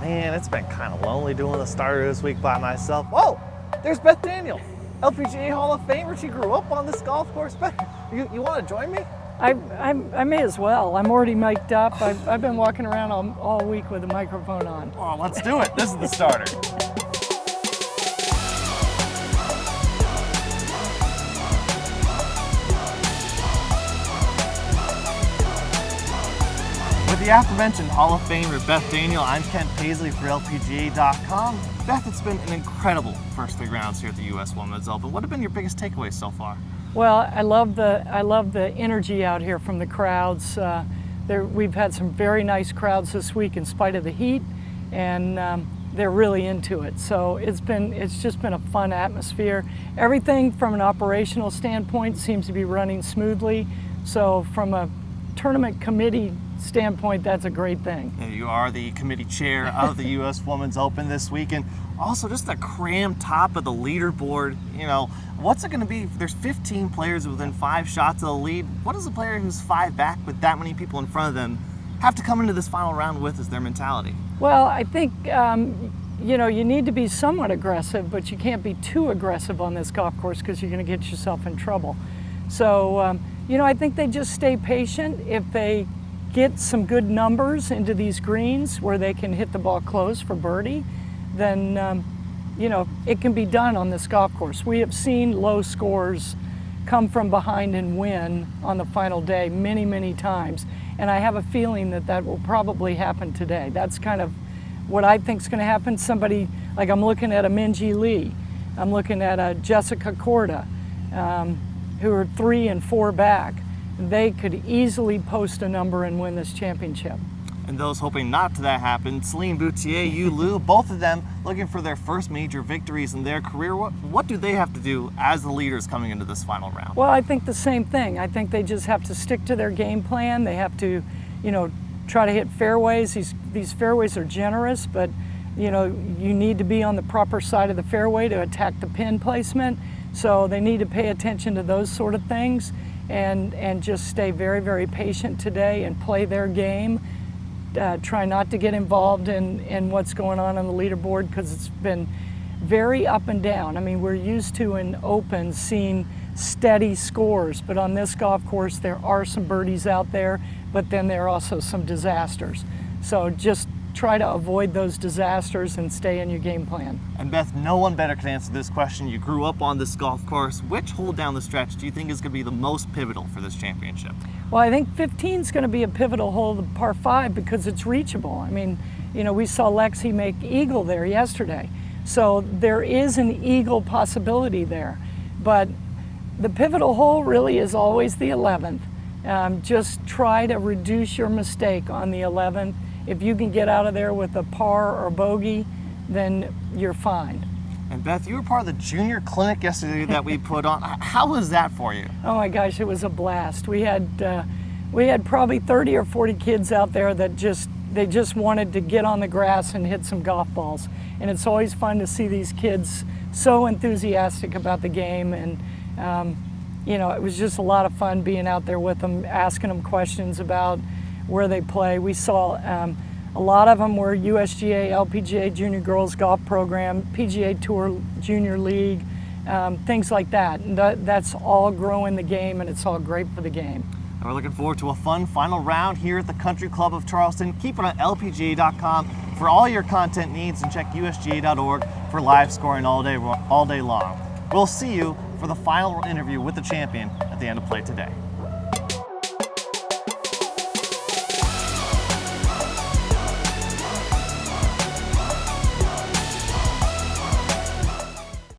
Man, it's been kind of lonely doing the starter this week by myself. Whoa, there's Beth Daniel, LPGA Hall of Famer. She grew up on this golf course. Beth, you want to join me? I may as well. I'm already mic'd up. I've been walking around all week with a microphone on. Oh, let's do it. This is the starter. With the aforementioned Hall of Famer Beth Daniel, I'm Kent Paisley for LPGA.com. Beth, it's been an incredible first 3 rounds here at the U.S. Women's Open. What have been your biggest takeaways so far? Well, I love the energy out here from the crowds. We've had some very nice crowds this week in spite of the heat, and they're really into it. So it's just been a fun atmosphere. Everything from an operational standpoint seems to be running smoothly. So from a tournament committee standpoint, that's a great thing. You are the committee chair of the U.S. Women's Open this week, and also just the crammed top of the leaderboard. You know, what's it going to be? There's 15 players within 5 shots of the lead. What does a player who's 5 back with that many people in front of them have to come into this final round with as their mentality? Well, I think you know, you need to be somewhat aggressive, but you can't be too aggressive on this golf course because you're going to get yourself in trouble. So you know, I think they just stay patient. If they get some good numbers into these greens where they can hit the ball close for birdie, then you know, it can be done on this golf course. We have seen low scores come from behind and win on the final day many, many times, and I have a feeling that that will probably happen today. That's kind of what I think is going to happen. Somebody, like I'm looking at a Minjee Lee, I'm looking at a Jessica Korda, who are 3 and 4 back. They could easily post a number and win this championship. And those hoping not to that happen, Celine Boutier, Yu Liu, both of them looking for their first major victories in their career. What do they have to do as the leaders coming into this final round? Well, I think the same thing. I think they just have to stick to their game plan. They have to, you know, try to hit fairways. These fairways are generous, but you know, you need to be on the proper side of the fairway to attack the pin placement. So they need to pay attention to those sort of things and just stay very, very patient today and play their game. Try not to get involved in what's going on the leaderboard because it's been very up and down. I mean, we're used to in Opens seeing steady scores, but on this golf course there are some birdies out there, but then there are also some disasters. So just try to avoid those disasters and stay in your game plan. And Beth, no one better can answer this question. You grew up on this golf course. Which hole down the stretch do you think is going to be the most pivotal for this championship? Well, I think 15 is going to be a pivotal hole, the par 5, because it's reachable. I mean, you know, we saw Lexi make eagle there yesterday. So there is an eagle possibility there. But the pivotal hole really is always the 11th. Just try to reduce your mistake on the 11th. If you can get out of there with a par or bogey, then you're fine. And Beth, you were part of the junior clinic yesterday that we put on. How was that for you? Oh my gosh, it was a blast. We had probably 30 or 40 kids out there that just wanted to get on the grass and hit some golf balls. And it's always fun to see these kids so enthusiastic about the game. And you know, it was just a lot of fun being out there with them, asking them questions about where they play. We saw a lot of them were USGA, LPGA Junior Girls Golf Program, PGA Tour Junior League, things like that. And that's all growing the game, and it's all great for the game. And we're looking forward to a fun final round here at the Country Club of Charleston. Keep it on LPGA.com for all your content needs, and check USGA.org for live scoring all day long. We'll see you for the final interview with the champion at the end of play today.